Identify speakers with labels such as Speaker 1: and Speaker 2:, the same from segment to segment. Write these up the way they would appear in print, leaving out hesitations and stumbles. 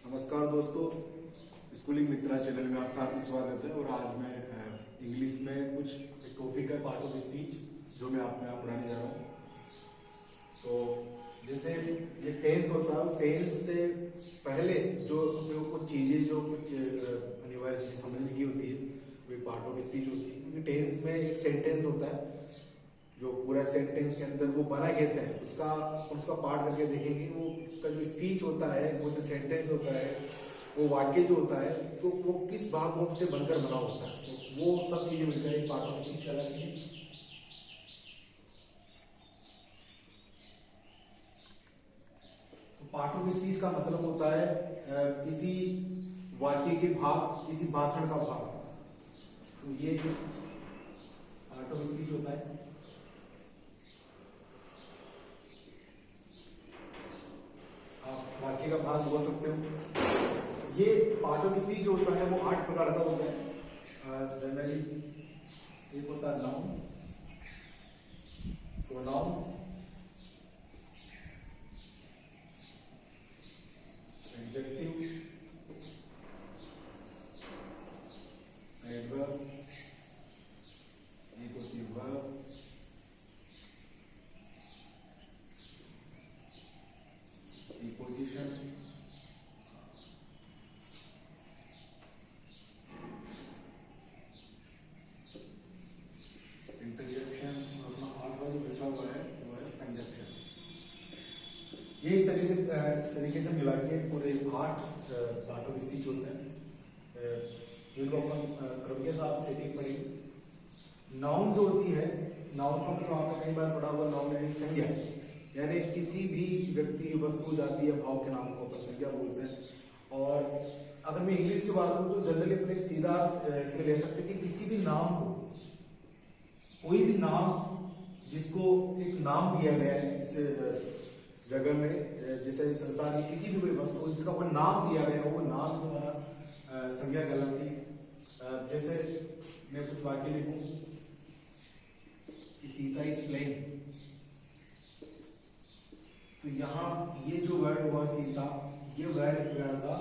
Speaker 1: नमस्कार दोस्तों, स्कूलिंग मित्रा चैनल में आपका हार्दिक स्वागत है। और आज मैं इंग्लिश में कुछ टॉपिक है, पार्ट ऑफ स्पीच जो मैं आपको यहाँ पढ़ाने जा रहा हूँ। तो जैसे ये टेंस होता है, टेंस से पहले जो कुछ चीजें जो कुछ अनिवार्य चीजें समझने की होती है वो पार्ट ऑफ स्पीच होती है। क्योंकि टेंस में एक सेंटेंस होता है, जो पूरा सेंटेंस के अंदर वो बना कैसे है उसका पार्ट करके देखेंगे। वो उसका जो स्पीच होता है, वो जो सेंटेंस होता है, वो वाक्य जो होता है, तो वो किस भाग से बनकर बना होता है, तो वो सब चीजें मिलकर एक पार्ट ऑफ स्पीच कहलाती है। तो पार्ट ऑफ स्पीच का मतलब होता है किसी वाक्य के भाग, किसी भाषण का भाग। तो ये पार्ट ऑफ स्पीच होता है। वाक्य का भाग बोल सकते हो। ये पार्ट ऑफ स्पीच जो होता है वो 8 प्रकार का होता है जनरली। एक होता है नाउन, प्रोनाउन, एडजेक्टिव, एडवर्ब, एक होती है वर्ब, प्रीपोजिशन, इंटरजेक्शन, अपना आगे जो बचा हुआ है वो है कंजक्शन। ये इस तरीके से मिला के पूरे 8 पार्ट ऑफ स्पीच होते हैं। इनको अपन क्रम के साथ एक एक पढ़ेंगे। नाउन जो होती है, नाउन का मतलब आपने कई बार पढ़ा होगा, नाउन यानी संज्ञा, यानी किसी भी व्यक्ति, वस्तु, जाति या भाव के नाम को अपन संज्ञा बोलते हैं। और अगर मैं इंग्लिश की बात करूं तो जनरली अपने सीधा इसमें ले सकते हैं कि किसी भी नाम को, कोई भी नाम जिसको एक नाम दिया गया है इस जगह में, जैसे संसार की किसी भी कोई वस्तु जिसका कोई नाम दिया गया है, वो नाम तुम्हारा संज्ञा कहलाती है। जैसे मैं कुछ वाक्य लिखूं कि सीता इज प्लेइंग, तो यहाँ ये जो वर्ड हुआ सीता, ये वर्ड एक प्रकार का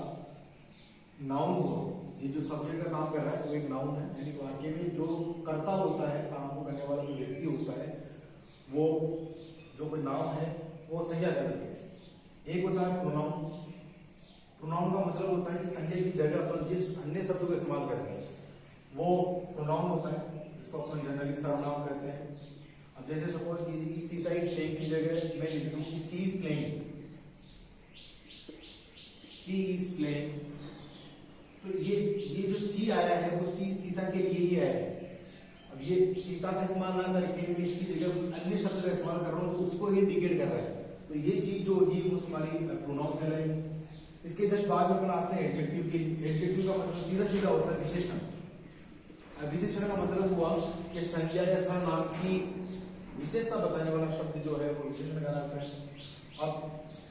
Speaker 1: नाउन हुआ। ये जो सब्जेक्ट का काम कर रहा है वो एक नाउन है, यानी वाक्य में जो कर्ता होता है, काम को करने वाला जो व्यक्ति होता है, वो जो कोई नाम है वो संज्ञा कहलाती है। एक होता है प्रोनाउन। प्रोनाउन का मतलब होता है कि संज्ञा की जगह पर जिस अन्य शब्द को इस्तेमाल करेंगे वो प्रोनाउन होता है, जिसको अपन जनरली सर्वनाम कहते हैं। अब जैसे सपोज कीजिए कि सीता इज प्लेइंग की जगह मैं लिख दूं कि she is playing, she is playing, तो ये जो सी आया है वो सी सीता के लिए ही आया है। अब ये सीता का इस्तेमाल ना करके मैं इसकी जगह कुछ अन्य शब्द का इस्तेमाल कर रहा हूँ, तो उसको ही इंडिकेट कर रहा है, तो ये चीज जो होगी वो तुम्हारी प्रोनाउन कहलाएगी। इसके जस्ट बाद में बनाते हैं एडजेक्टिव की। एडजेक्टिव का मतलब सीधा सीधा होता है विशेषण। अब विशेषण का मतलब हुआ कि संज्ञा या सर्वनाम की विशेषता बताने वाला शब्द जो है वो विशेषण कहलाता है। अब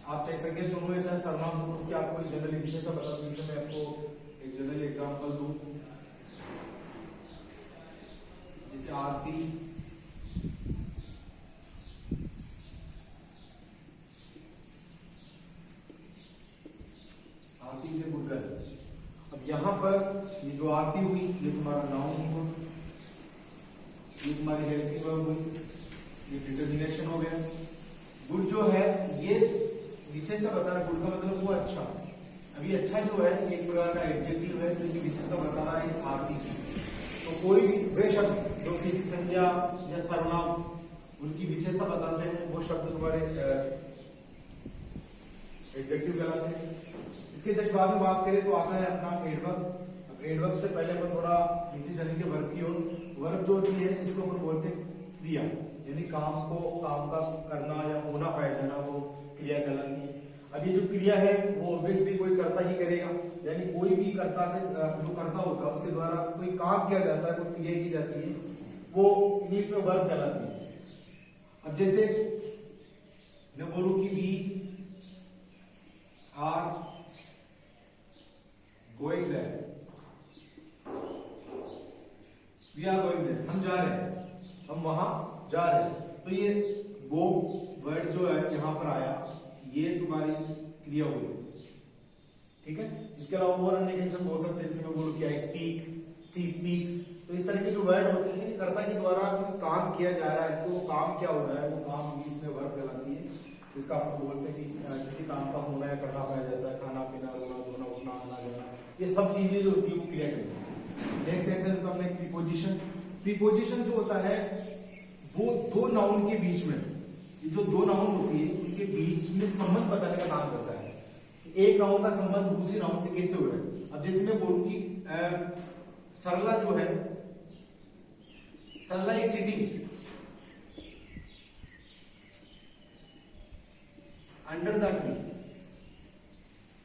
Speaker 1: आप चाहे संज्ञा चुनो या चाहे सर्वनाम चुनो, उसकी आपको जनरली विशेषता बता दूं। जैसे मैं आपको एक जनरल एग्जांपल दूं, जैसे आरती, आरती से गुजर। अब यहाँ पर ये जो आरती हुई ये तुम्हारा नाउन हुआ, ये तुम्हारी हेल्पिंग वर्ब हुई, ये डिटर्मिनेशन हो गया। गुड जो है ये विशेषता बता रहा है, गुड का मतलब वो अच्छा। अभी अच्छा जो है एक प्रकार का एडजेक्टिव है जो विशेषता बता रहा है इस आरती की। तो कोई भी वे शब्द जो किसी संज्ञा या सर्वनाम उनकी विशेषता बताते हैं वो शब्द तुम्हारे एडजेक्टिव कहलाते हैं। इसके जस्ट बाद में बात करें तो आता है अपना एडवर्ब। एडवर्ब से पहले अपन थोड़ा नीचे चलेंगे वर्ब की ओर। वर्ब जो होती है इसको अपन बोलते हैं क्रिया, यानी काम का करना या होना पाया जाना, वो क्रिया कहलाती है। अब ये जो क्रिया है वो ऑब्वियसली कोई कर्ता ही करेगा, यानी कोई भी कर्ता जो कर्ता होता है उसके द्वारा कोई काम किया जाता है, कोई क्रिया की जाती है, वो इंग्लिश में वर्ब कहलाती है। अब जैसे मैं बोलूं कि we are going there, we are going there, हम जा रहे हैं, हम वहां जा रहे हैं। तो ये गो वर्ड जो है यहां पर आया, ये तुम्हारी क्रिया हुई। ठीक है। इसके अलावा और अन्य कंडीशन हो सकते हैं, जैसे मैं बोलूं कि आई स्पीक, सी स्पीक्स। तो इस तरह के जो वर्ड होते हैं कर्ता के द्वारा काम किया जा रहा है, तो वो काम क्या हो रहा है, वो काम इंग्लिश में वर्ब कहलाती है, जिसका आपको बोलते हैं कि किसी काम का होना या करना पाया जाता है, खाना पीना, रोना धोना, उठना आना जाना, ये सब चीजें जो होती है वो क्रिया करती है। नेक्स्ट सेंटेंस तो अपने प्रीपोजिशन। प्रीपोजिशन जो होता है वो दो नाउन के बीच में, जो दो नाउन होती है उनके बीच में संबंध बताने का काम करता है। एक नाउन का संबंध दूसरी नाउन से कैसे हो रहा है। अब जैसे मैं बोलूं कि सरला जो है, Sarla is sitting under the tree.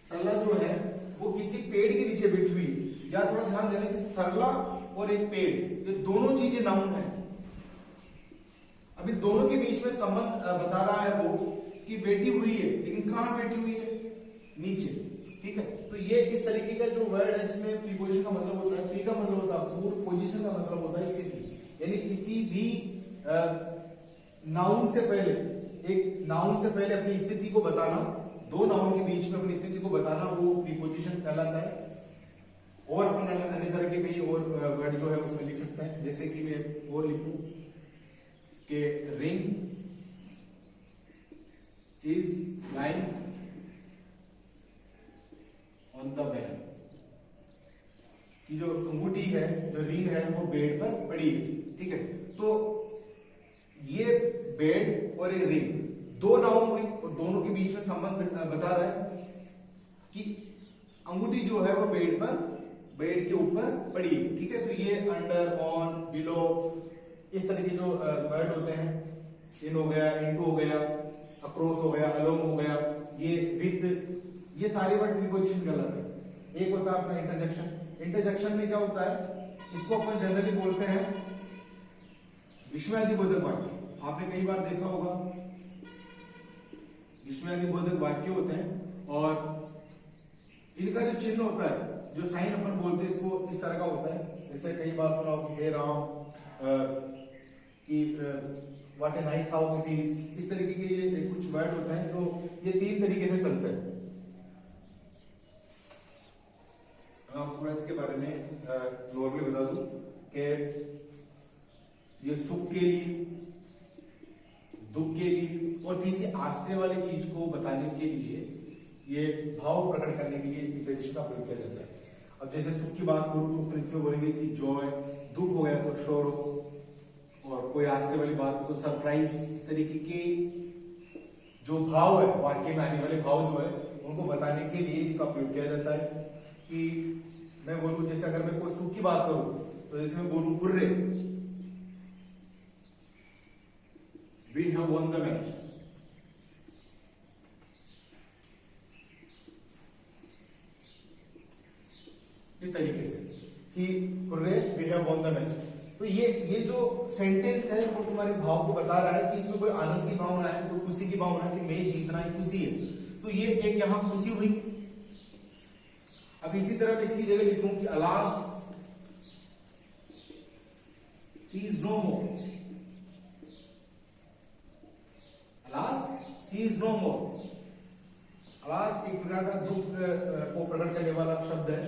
Speaker 1: Sarla जो है वो किसी पेड़ के नीचे बैठी हुई है। या थोड़ा ध्यान देना कि सरला और एक पेड़, ये दोनों चीजें नाउन है। अभी दोनों के बीच में संबंध बता रहा है वो कि बैठी हुई है, लेकिन कहां बैठी हुई है, नीचे। ठीक है, तो ये इस तरीके का जो वर्ड है जिसमें प्रीपोजिशन का मतलब होता है, प्री का मतलब होता है पूर्व, पोजीशन का मतलब होता है स्थिति। यानी किसी भी नाउन से पहले, एक नाउन से पहले अपनी स्थिति को बताना, दो नाउन के बीच में अपनी स्थिति को बताना, वो प्रीपोजिशन कहलाता है। और अपन अन्य तरह के कई और वर्ड जो है उसमें लिख सकते हैं, जैसे कि मैं और लिखूं कि ring is lying on the bed, कि जो अंगूठी है, जो रिंग है, वो बेड पर पड़ी है। ठीक है, तो ये बेड और ये रिंग दो नाउन हुई और दोनों के बीच में संबंध बता रहा है कि अंगूठी जो है वो बेड पर, बेड के ऊपर पड़ी। ठीक है, तो ये अंडर, ऑन, बिलो, इस तरह के जो वर्ड होते हैं, इन हो गया, इनटू हो गया, अक्रॉस हो गया, अलोंग हो गया, ये विथ, ये सारे वर्ड प्रीपोजिशन कहलाते हैं। एक होता है अपना इंटरजेक्शन। इंटरजेक्शन में क्या होता है, इसको अपन जनरली बोलते हैं विस्मयादिबोधक वाक्य। आपने कई बार देखा होगा विस्मयादिबोधक वाक्य होते हैं और इनका जो चिन्ह होता है, जो साइन अपन बोलते हैं, इसको इस तरह का होता है। जैसे कई बार सुना हो कि हे राम, कि what a nice house it is. इस तरीके के ये कुछ वर्ड होते हैं जो ये तीन तरीके से चलते हैं। आपको इसके बारे में नॉर्मली बता दूं कि ये सुख के लिए, दुख के लिए और किसी आश्चर्य वाली चीज को बताने के लिए, ये भाव प्रकट करने के लिए इंटरजेक्शन का प्रयोग किया जाता है। अब जैसे सुख की बात करूं तो प्रिंस में बोलेंगे कि जॉय, दुख हो गया तो शोरो, और कोई आश्चर्य वाली बात तो सरप्राइज। इस तरीके के जो भाव है, वाक्य में आने वाले भाव जो है, उनको बताने के लिए इनका प्रयोग किया जाता है। कि मैं बोलूं, जैसे अगर मैं कोई सुख की बात करूं तो जैसे मैं बोलूं hurray, we have won the match. इस तरीके से कि hurray, we have won the match. तो ये जो सेंटेंस है वो तुम्हारे भाव को बता रहा है कि इसमें कोई आनंद की भावना है, कोई खुशी की भावना है कि मैच जीतना ही खुशी है। तो ये एक यहां खुशी हुई। अब इसी तरह मैं इसकी जगह लिखूं कि alas she is no more, alas she is no more. Alas एक प्रकार का दुख को प्रकट करने वाला शब्द है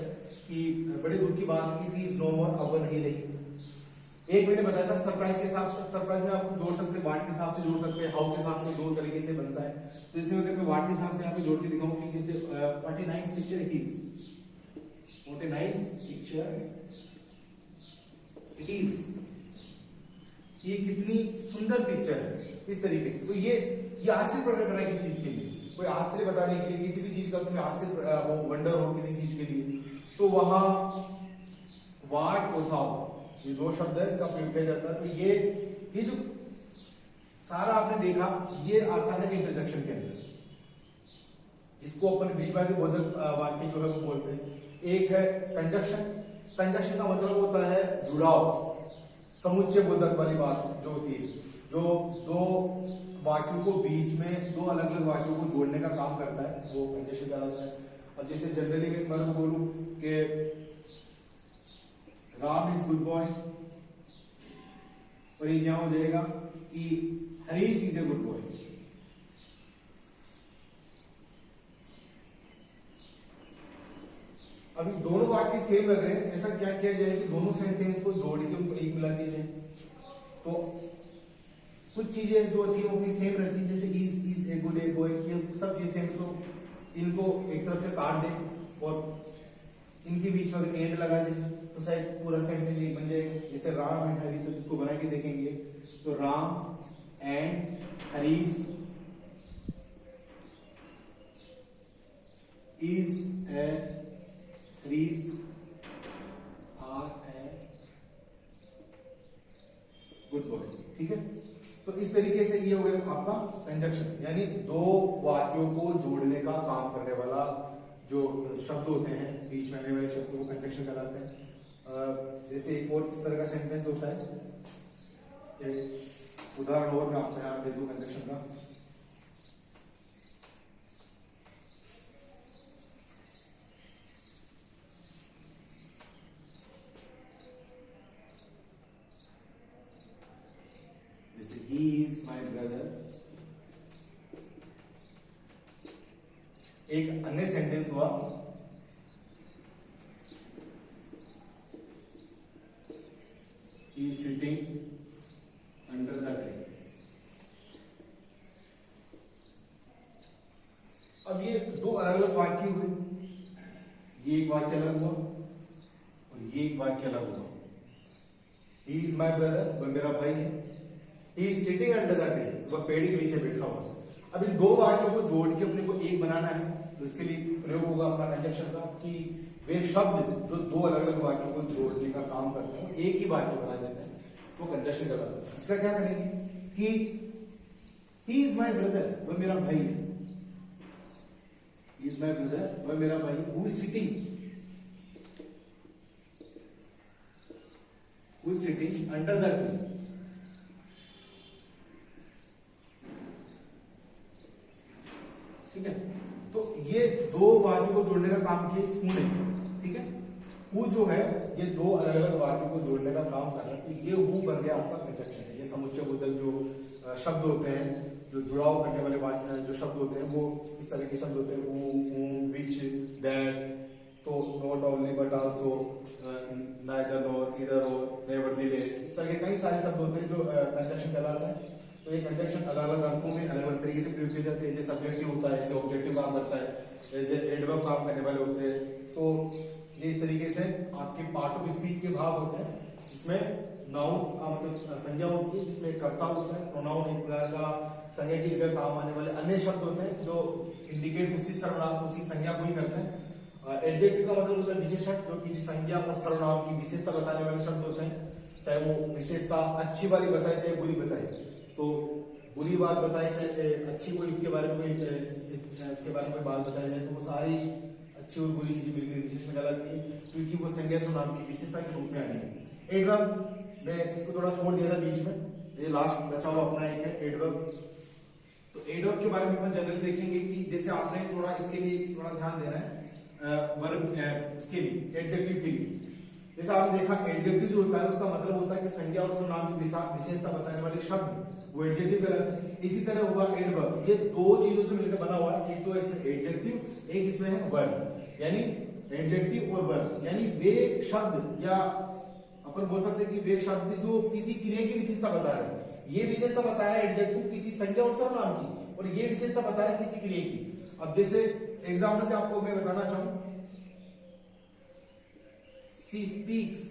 Speaker 1: कि बड़े दुख की बात है कि शी इज नो मोर, अब नहीं रही। एक मैंने बताया था सरप्राइज के साथ, सरप्राइज में आप जोड़ सकते हैं, वाट के हिसाब से जोड़ सकते हैं, हाउ के हिसाब से, दो तरीके से बनता है। तो इसे अगर मैं वाट के हिसाब से यहाँ पे जोड़ के दिखाऊं कि जैसे what a nice picture it is, what a nice picture it is, ये कितनी सुंदर पिक्चर है, इस तरीके से। तो ये आश्चर्य प्रकट कर रहा है किसी चीज के लिए, कोई आश्चर्य बताने के लिए, किसी भी चीज का तुम्हें आश्चर्य हो, वंडर हो किसी चीज के लिए, तो वहां वाट और हाउ, ये दो शब्द है का प्रयोग किया जाता है। तो ये जो सारा आपने देखा, ये आता है इंटरजेक्शन के अंदर, जिसको अपन विस्मयादिबोधक वाक्य जो है वो बोलते हैं। एक है कंजक्शन। कंजक्शन का मतलब होता है जुड़ाव, समुच्चय बोधक वाली बात जो होती है, जो दो वाक्यों को बीच में, दो अलग अलग वाक्यों को जोड़ने का काम करता है, वो कंजक्शन कहलाता है। अब जैसे जनरली मैं बोलूं कि राम इज गुड बॉय, और ये क्या हो जाएगा कि Harish is a good boy. अभी दोनों वाक्य सेम लग रहे हैं, ऐसा क्या किया जाए कि दोनों सेंटेंस को जोड़ के उनको एक मिला दिया जाए। तो कुछ चीजें जो होती है वो अपनी सेम रहती है, जैसे is a good a boy, ये सब चीजें सेम। तो इनको एक तरफ से काट दें और इनके बीच में अगर एंड लगा दें तो शायद पूरा सेंटेंस एक बन जाएगा। जैसे राम एंड हरीश, इसको बना के देखेंगे तो Ram and Harish is a Harish are a good boy। ठीक है, तो इस तरीके से ये हो गया आपका कंजक्शन, यानी दो वाक्यों को जोड़ने का काम करने वाला जो शब्द होते हैं, बीच में आने वाले शब्द को कंजक्शन कहलाते हैं। जैसे एक और इस तरह का सेंटेंस होता है, एक उदाहरण और मैं आपको यहाँ दे दूं कंजक्शन का। He is my brother। एक अन्य सेंटेंस हुआ, he is sitting under the tree। अब ये दो अलग अलग वाक्य हुए, ये एक वाक्य अलग हुआ और ये एक वाक्य अलग हुआ। he is my brother, वह मेरा भाई है। He is sitting under the tree, वह पेड़ के नीचे बैठा हुआ। अब इन दो वाक्यों को जोड़ के अपने को एक बनाना है, तो इसके लिए प्रयोग होगा अपना कंजक्शन का, कि वे शब्द जो दो अलग अलग वाक्यों को जोड़ने का काम करते हैं एक ही वाक्य बना देते हैं, वो कंजक्शन कहलाता है। इसका क्या करेंगे कि he is my brother, वह मेरा भाई है। he is my brother, वह मेरा भाई है। who is sitting under the tree। ठीक है, तो ये दो वाक्यों को जोड़ने का काम किया इस ने। ठीक है, हु जो है ये दो अलग अलग वाक्यों को जोड़ने का काम कर रहा है, तो ये हु बन गया आपका कंजक्शन है। ये समुच्चय बोधक जो शब्द होते हैं, जो जुड़ाव करने वाले वाक्य जो शब्द होते हैं, वो इस तरह के शब्द होते हैं, हु, विच, दैट। तो not only but also, neither nor, either और, नेवरदीलेस, इस तरह के कई सारे शब्द होते हैं जो कंजक्शन कहलाता है। तो ये कंजक्शन अलग अलग अर्थों में अलग अलग तरीके से प्रयोग किए जाते हैं। जैसे सब्जेक्टिव होता है, जैसे ऑब्जेक्टिव काम करता है, जैसे एडवर्ब काम करने वाले होते हैं। तो ये इस तरीके से आपके पार्ट ऑफ स्पीच के भाग होते हैं। इसमें नाउन का मतलब संज्ञा होती है, जिसमें कर्ता होता है। प्रोनाउन एक प्रकार का संज्ञा की जगह काम आने वाले अन्य शब्द होते हैं जो इंडिकेट उसी सर्वनाम उसी संज्ञा को ही करते हैं। एडजेक्टिव का मतलब होता है विशेषण, जो किसी संज्ञा और सर्वनाम की विशेषता बताने वाले शब्द होते हैं, चाहे वो विशेषता अच्छी वाली बताए चाहे बुरी बताए। तो बुरी बात बताई चाहे अच्छी, कोई इसके बारे में इसके बारे में बात बताई जाए, तो वो सारी अच्छी और बुरी चीजें मिलकर विशेषण कहलाती है, क्योंकि वो संज्ञा सर्वनाम की विशेषता के रूप में आनी है। एडवर्ब मैं इसको थोड़ा छोड़ दिया था बीच में, ये लास्ट बचा हुआ अपना एक है एडवर्ब। तो एडवर्ब के बारे में अपन जनरली देखेंगे कि जैसे आपने थोड़ा इसके लिए थोड़ा ध्यान देना है, वर्ब इसके लिए, एडजेक्टिव के लिए। जैसे आपने देखा एडजेक्टिव जो होता है उसका मतलब होता है कि संज्ञा और सर्वनाम की विशेषता बताने वाले शब्द, वो एडजेक्टिव कहलाते हैं। इसी तरह हुआ एडवर्ब, ये दो चीजों से मिलकर बना हुआ है, एक तो इसमें एडजेक्टिव, एक इसमें है वर्ब। यानी एडजेक्टिव और वर्ब यानी वे शब्द, या अपन बोल सकते हैं कि वे शब्द जो किसी क्रिया की विशेषता बता रहे हैं। ये विशेषता बता रहा है एडजेक्टिव किसी संज्ञा और सर्वनाम की, और ये विशेषता बता रहा है किसी क्रिया की। अब जैसे एग्जाम्पल से आपको मैं बताना चाहूं, She speaks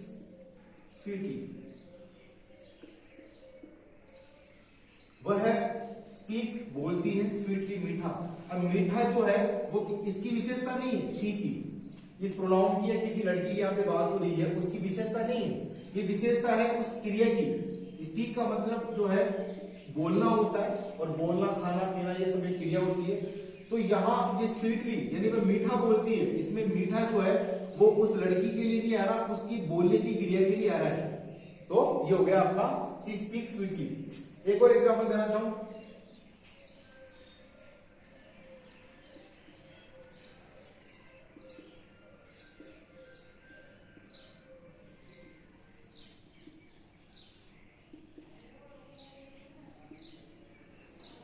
Speaker 1: sweetly, वह स्पीक बोलती है, स्वीटली मीठा। अब मीठा जो है वो इसकी विशेषता नहीं है, शी की, इस प्रोनाउन की या किसी लड़की की यहाँ पे बात हो रही है, उसकी विशेषता नहीं है, ये विशेषता है उस क्रिया की। स्पीक का मतलब जो है बोलना होता है, और बोलना खाना पीना ये सब एक क्रिया होती है। तो यहाँ ये स्वीटली यानी वह मीठा बोलती है, इसमें मीठा जो है वो उस लड़की के लिए नहीं आ रहा, उसकी बोलने की क्रिया के लिए आ रहा है। तो ये हो गया आपका सी स्पीक स्वीटली। एक और एग्जांपल देना चाहूं,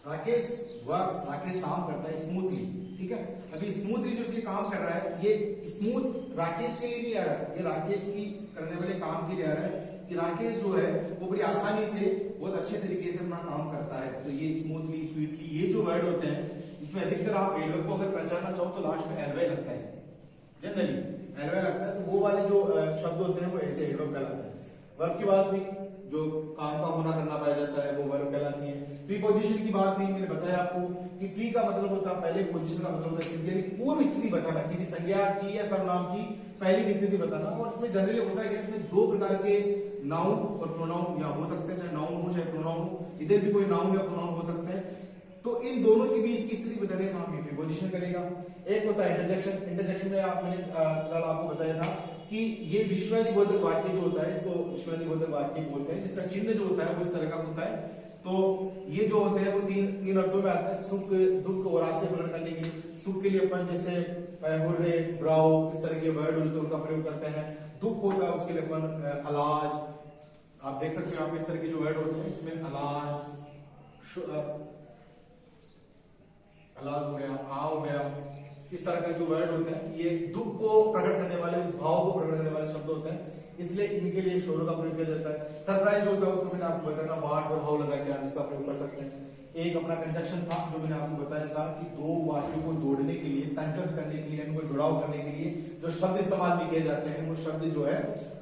Speaker 1: राकेश काम करता है स्मूथली। ठीक है। अभी स्मूथली जो इसलिए काम कर रहा है, ये स्मूथ राकेश के लिए नहीं आ रहा है, ये राकेश की करने वाले काम के लिए आ रहा है कि राकेश जो है वो बड़ी आसानी से बहुत अच्छे तरीके से अपना काम करता है। तो ये स्मूथली, स्वीटली, ये जो वर्ड होते हैं इसमें अधिकतर आप एडवर्ब को अगर पहचानना चाहो तो लास्ट में एलवाई लगता है, जनरली एलवाई लगता है। तो वो वाले जो शब्द होते हैं वो ऐसे एडवर्ब कहलाते हैं। वर्ब की बात हुई, जो काम का होना करना पाया जाता है वो वर्ब कहलाती है। प्रीपोजिशन की बात हुई, मैंने बताया आपको कि प्री का मतलब होता है पहले, पोजीशन का मतलब होता है स्थिति, यानी पूर्व स्थिति बताना, किसी संज्ञा की या सर्वनाम की पहली स्थिति बताना। और इसमें जनरली होता है कि इसमें दो प्रकार के नाउन और प्रोनाउन या हो सकते हैं, चाहे नाउन हो चाहे प्रोनाउन हो, इधर भी कोई नाउन या प्रोनाउन हो सकते हैं। तो इन दोनों के बीच की स्थिति बताने का काम प्रीपोजिशन करेगा। एक होता है इंटरजेक्शन। इंटरजेक्शन में मैंने कल आपको बताया था कि ये विश्वादिबोधक वाक्य जो होता है, इसको विश्वादिबोधक वाक्य बोलते हैं, जिसका चिन्ह जो होता है वो इस तरह का होता है। तो ये जो होते हैं वो तीन अर्थों में आता है, सुख, दुख और हास्य प्रकट करने के लिए। सुख के लिए अपन जैसे हुर्रे, ब्राउ, इस तरह के वर्ड होते हैं उनका प्रयोग करते हैं। दुख होता है उसके लिए अपन अलाज, आप देख सकते हो आप इस तरह के जो वर्ड होते हैं इसमें अलाज हो गया, आ हो गया, इस तरह का जो वर्ड होते हैं ये दुख को प्रकट करने वाले, उस भाव को प्रकट करने वाले शब्द होते हैं, इसलिए इनके लिए शोरों का प्रयोग किया जाता है। सरप्राइज होता है उसको मैंने आपको बताया था, वाट और हाउ लगा के आप इसका प्रयोग कर सकते हैं। एक अपना कंजक्शन था जो मैंने आपको बताया था कि दो वाक्यों को जोड़ने के लिए, कंजक्ट करने के लिए, इनको जुड़ाव करने के लिए जो शब्द इस्तेमाल भी किए जाते हैं वो शब्द जो है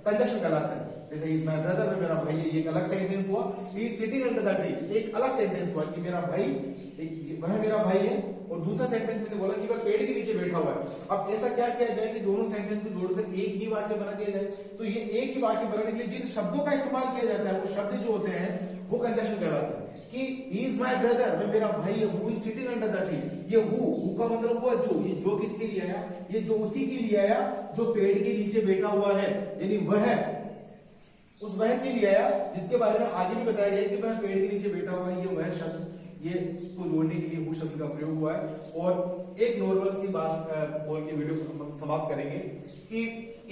Speaker 1: कंजक्शन कहलाते हैं। जैसे इज माय ब्रदर, मेरा भाई है, ये एक अलग सेंटेंस हुआ। He is sitting under the tree, एक अलग सेंटेंस हुआ कि मेरा भाई, वह मेरा भाई है। और दूसरा सेंटेंस मैंने बोला कि वह पेड़ के नीचे बैठा हुआ है। अब ऐसा क्या किया जाए कि दोनों सेंटेंस को जोड़कर एक ही वाक्य बना दिया जाए। तो ये एक ही वाक्य बनाने के लिए जिन शब्दों का इस्तेमाल किया जाता है वो शब्द जो होते हैं वो कंजक्शन कहलाते हैं। कि ही इज माय ब्रदर, वह मेरा भाई है, who is sitting under the tree, ये हु का मतलब हुआ जो, ये जो किसके लिए आया, ये जो उसी के लिए आया जो पेड़ के नीचे बैठा हुआ है, यानी वह उस वह के लिए आया जिसके बारे में आगे भी बताया गया कि वह पेड़ के नीचे बैठा हुआ है। ये वह शब्द, ये को जोड़ने के लिए हु शब्द का प्रयोग हुआ है। और एक नॉर्मल सी बात बोल के वीडियो को हम समाप्त करेंगे कि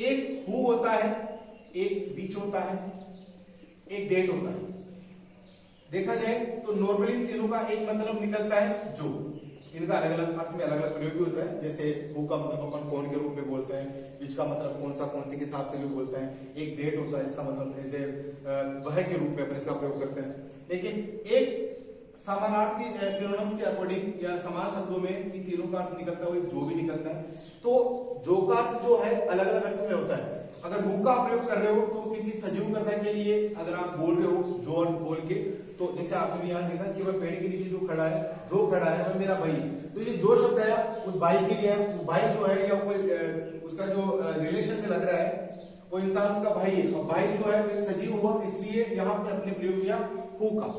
Speaker 1: एक हु होता है, एक बीच होता है, एक डेट होता है। देखा जाए तो नॉर्मली इन तीनों का एक मतलब निकलता है जो, इनका अलग अलग अर्थ में अलग अलग प्रयोग भी होता है। जैसे हु का मतलब अपन कौन के रूप में बोलते हैं, बीच का मतलब कौन सा, कौन से के हिसाब से भी बोलते हैं। एक डेट होता है, इसका मतलब जैसे वह के रूप में अपन इसका प्रयोग करते हैं। लेकिन एक समानार्थी सिनोनिम्स के अकॉर्डिंग या समान शब्दों में इन तीनों का अर्थ निकलता है, जो भी निकलता है। तो जो का अर्थ जो है अलग अलग अर्थ में होता है। अगर हु का प्रयोग कर रहे हो तो किसी सजीव कर्ता के लिए अगर आप बोल रहे हो जो अर्थ बोल के, तो जैसे आपने भी यहाँ देखा कि वह पेड़ के नीचे जो खड़ा है, जो खड़ा है वह मेरा भाई। तो ये जो शब्द है उस भाई के लिए है। वो भाई जो है या कोई उसका जो रिलेशन में लग रहा है वो इंसान उसका भाई है। और भाई जो है एक सजीव हुआ, इसलिए यहाँ पर अपने प्रयोग किया हु का।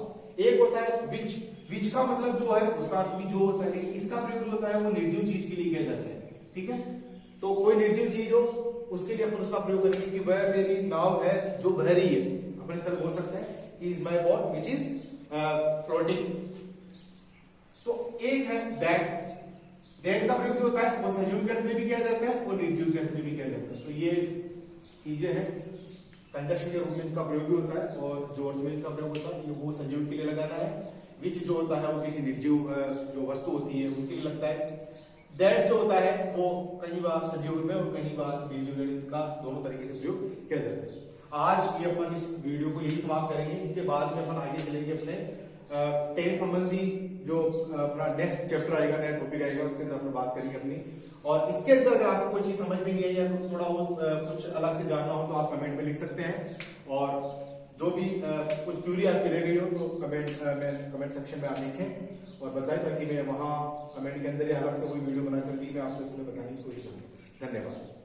Speaker 1: एक होता है विच, विच का मतलब जो है उसका अर्थ भी जो होता है, लेकिन इसका प्रयोग जो होता है वो निर्जीव चीज के लिए किया जाता है। ठीक है, तो कोई निर्जीव चीज हो उसके लिए अपन उसका प्रयोग करेंगे कि वह मेरी नाव है जो बह रही है। अपन इस तरह बोल सकते हैं कि is my boat which is floating. तो एक है दैट, दैट का प्रयोग जो होता है वो सजीव के अर्थ में भी किया जाता है और निर्जीव के अर्थ में भी किया जाता है। तो ये चीजें हैं, कंजक्शन के रूप में इसका प्रयोग भी होता है और जो अर्थ में इसका प्रयोग होता है वो सजीव के लिए लगाना है। विच जो होता है वो किसी निर्जीव जो वस्तु होती है उनके लिए लगता है। दैट जो होता है वो कई बार सजीव में और कई बार निर्जीव का दोनों तरीके से प्रयोग किया जाता है। आज ये अपन इस वीडियो को यही समाप्त करेंगे। इसके बाद में अपन आगे चलेंगे अपने टेंस संबंधी जो अपना नेक्स्ट चैप्टर आएगा, नेक्स्ट टॉपिक आएगा, उसके अंदर अपन बात करेंगे अपनी। और इसके अंदर अगर आपको कोई चीज समझ में नहीं आई या थोड़ा कुछ अलग से जानना हो तो आप कमेंट में लिख सकते हैं। और जो भी कुछ क्यूरी आपकी रह गई हो तो कमेंट सेक्शन में आप लिखें और बताएं, ताकि मैं वहां कमेंट के अंदर या अलग से कोई वीडियो बनाकर भी मैं आपको इसमें बताने की कोशिश करूँ। धन्यवाद।